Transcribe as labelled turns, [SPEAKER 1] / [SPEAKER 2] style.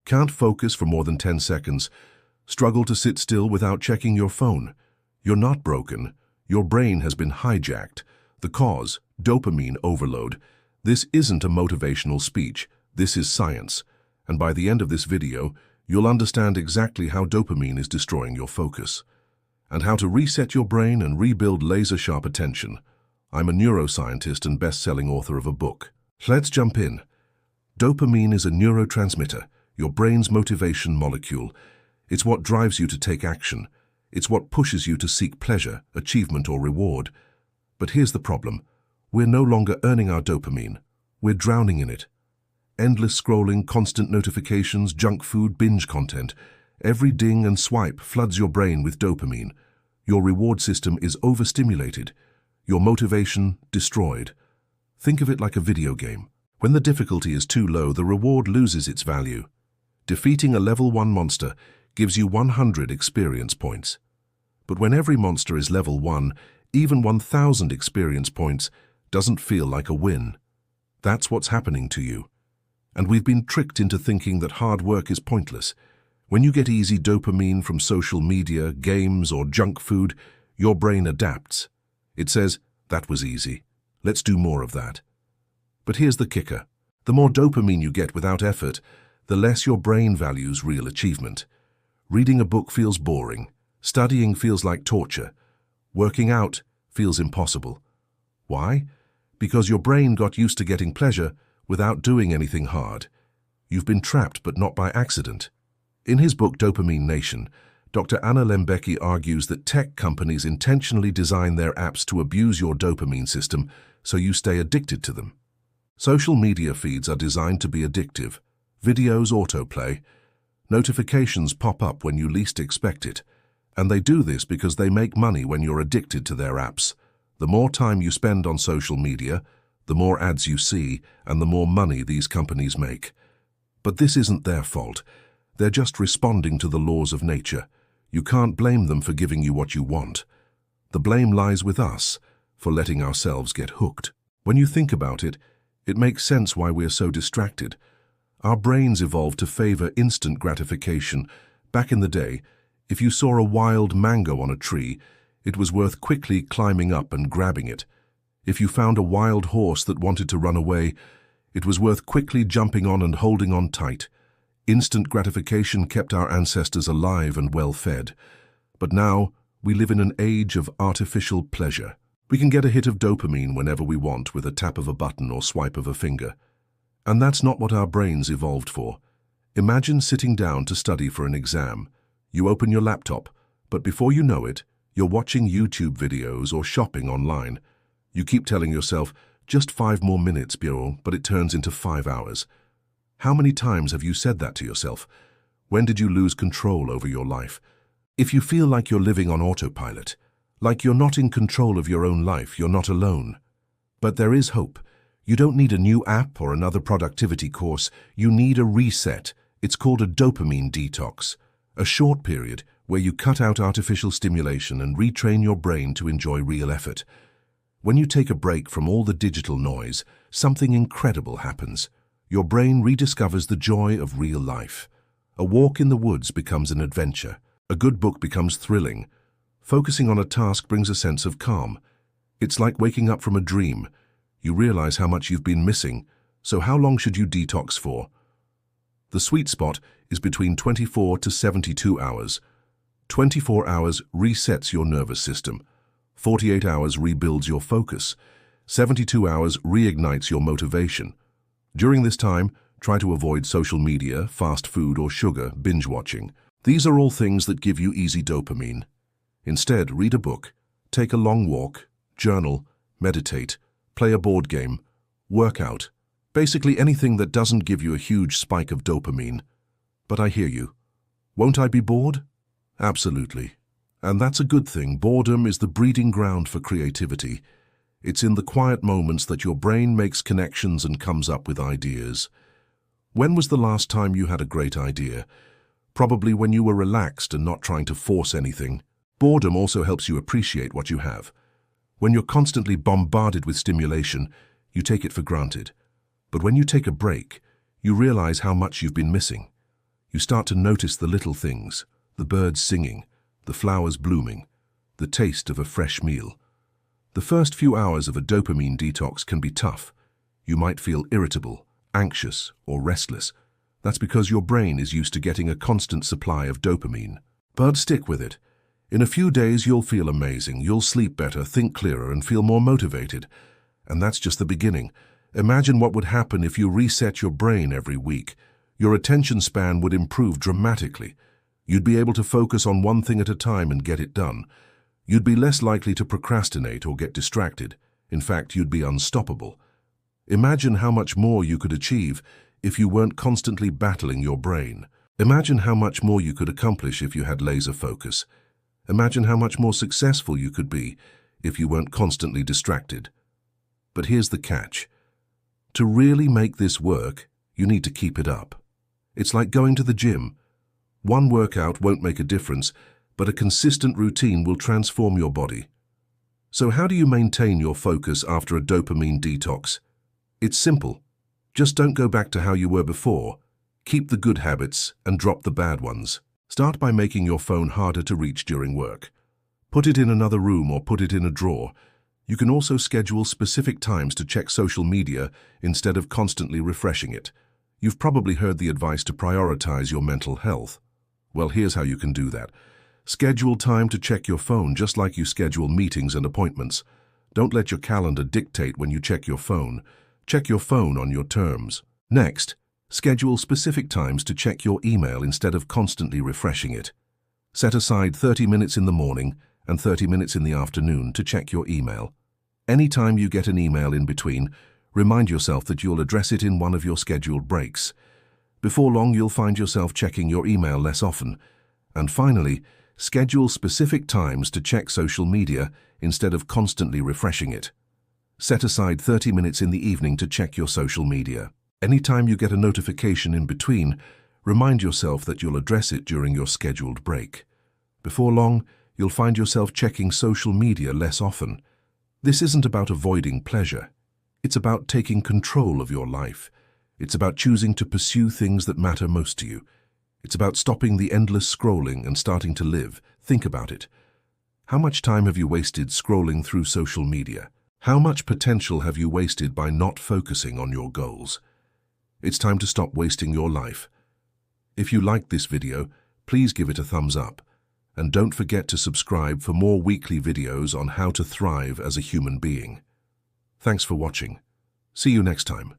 [SPEAKER 1] Can't focus for more than 10 seconds. Struggle to sit still without checking your phone. You're not broken. Your brain has been hijacked. The cause, dopamine overload. This isn't a motivational speech. This is science. And by the end of this video, you'll understand exactly how dopamine is destroying your focus and how to reset your brain and rebuild laser-sharp attention. I'm a neuroscientist and best-selling author of a book. Let's jump in. Dopamine is a neurotransmitter, your brain's motivation molecule. It's what drives you to take action. It's what pushes you to seek pleasure, achievement, or reward. But here's the problem. We're no longer earning our dopamine. We're drowning in it. Endless scrolling, constant notifications, junk food, binge content. Every ding and swipe floods your brain with dopamine. Your reward system is overstimulated. Your motivation destroyed. Think of it like a video game. When the difficulty is too low, the reward loses its value. Defeating a level 1 monster gives you 100 experience points. But when every monster is level 1, even 1,000 experience points doesn't feel like a win. That's what's happening to you. And we've been tricked into thinking that hard work is pointless. When you get easy dopamine from social media, games, or junk food, your brain adapts. It says, that was easy. Let's do more of that. But here's the kicker. The more dopamine you get without effort, the less your brain values real achievement. Reading a book feels boring. Studying feels like torture. Working out feels impossible. Why? Because your brain got used to getting pleasure without doing anything hard. You've been trapped, but not by accident. In his book Dopamine Nation, Dr. Anna Lembecki argues that tech companies intentionally design their apps to abuse your dopamine system so you stay addicted to them. Social media feeds are designed to be addictive. Videos autoplay. Notifications pop up when you least expect it. And they do this because they make money when you're addicted to their apps. The more time you spend on social media, the more ads you see, and the more money these companies make. But this isn't their fault. They're just responding to the laws of nature. You can't blame them for giving you what you want. The blame lies with us for letting ourselves get hooked. When you think about it, it makes sense why we're so distracted. Our brains evolved to favor instant gratification. Back in the day, if you saw a wild mango on a tree, it was worth quickly climbing up and grabbing it. If you found a wild horse that wanted to run away, it was worth quickly jumping on and holding on tight. Instant gratification kept our ancestors alive and well-fed. But now, we live in an age of artificial pleasure. We can get a hit of dopamine whenever we want with a tap of a button or swipe of a finger. And that's not what our brains evolved for. Imagine sitting down to study for an exam. You open your laptop, but before you know it, you're watching YouTube videos or shopping online. You keep telling yourself, just 5 more minutes, Bureau, but it turns into 5 hours. How many times have you said that to yourself? When did you lose control over your life? If you feel like you're living on autopilot, like you're not in control of your own life, you're not alone. But there is hope. You don't need a new app or another productivity course. You need a reset. It's called a dopamine detox. A short period where you cut out artificial stimulation and retrain your brain to enjoy real effort. When you take a break from all the digital noise, something incredible happens. Your brain rediscovers the joy of real life. A walk in the woods becomes an adventure. A good book becomes thrilling. Focusing on a task brings a sense of calm. It's like waking up from a dream. You realize how much you've been missing. So how long should you detox for? The sweet spot is between 24 to 72 hours. 24 hours resets your nervous system. 48 hours rebuilds your focus. 72 hours reignites your motivation. During this time, try to avoid social media, fast food, or sugar, binge watching. These are all things that give you easy dopamine. Instead, read a book, take a long walk, journal, meditate, play a board game, work out. Basically anything that doesn't give you a huge spike of dopamine. But I hear you. Won't I be bored? Absolutely. And that's a good thing. Boredom is the breeding ground for creativity. It's in the quiet moments that your brain makes connections and comes up with ideas. When was the last time you had a great idea? Probably when you were relaxed and not trying to force anything. Boredom also helps you appreciate what you have. When you're constantly bombarded with stimulation, you take it for granted. But when you take a break, you realize how much you've been missing. You start to notice the little things, the birds singing, the flowers blooming, the taste of a fresh meal. The first few hours of a dopamine detox can be tough. You might feel irritable, anxious, or restless. That's because your brain is used to getting a constant supply of dopamine. But stick with it. In a few days, you'll feel amazing. You'll sleep better, think clearer, and feel more motivated. And that's just the beginning. Imagine what would happen if you reset your brain every week. Your attention span would improve dramatically. You'd be able to focus on one thing at a time and get it done. You'd be less likely to procrastinate or get distracted. In fact, you'd be unstoppable. Imagine how much more you could achieve if you weren't constantly battling your brain. Imagine how much more you could accomplish if you had laser focus. Imagine how much more successful you could be if you weren't constantly distracted. But here's the catch. To really make this work, you need to keep it up. It's like going to the gym. One workout won't make a difference, but a consistent routine will transform your body. So how do you maintain your focus after a dopamine detox? It's simple. Just don't go back to how you were before. Keep the good habits and drop the bad ones. Start by making your phone harder to reach during work. Put it in another room or put it in a drawer. You can also schedule specific times to check social media instead of constantly refreshing it. You've probably heard the advice to prioritize your mental health. Well, here's how you can do that. Schedule time to check your phone just like you schedule meetings and appointments. Don't let your calendar dictate when you check your phone. Check your phone on your terms. Next, schedule specific times to check your email instead of constantly refreshing it. Set aside 30 minutes in the morning and 30 minutes in the afternoon to check your email. Anytime you get an email in between, remind yourself that you'll address it in one of your scheduled breaks. Before long, you'll find yourself checking your email less often. And finally, schedule specific times to check social media instead of constantly refreshing it. Set aside 30 minutes in the evening to check your social media. Anytime you get a notification in between, remind yourself that you'll address it during your scheduled break. Before long, you'll find yourself checking social media less often. This isn't about avoiding pleasure. It's about taking control of your life. It's about choosing to pursue things that matter most to you. It's about stopping the endless scrolling and starting to live. Think about it. How much time have you wasted scrolling through social media? How much potential have you wasted by not focusing on your goals? It's time to stop wasting your life. If you liked this video, please give it a thumbs up. And don't forget to subscribe for more weekly videos on how to thrive as a human being. Thanks for watching. See you next time.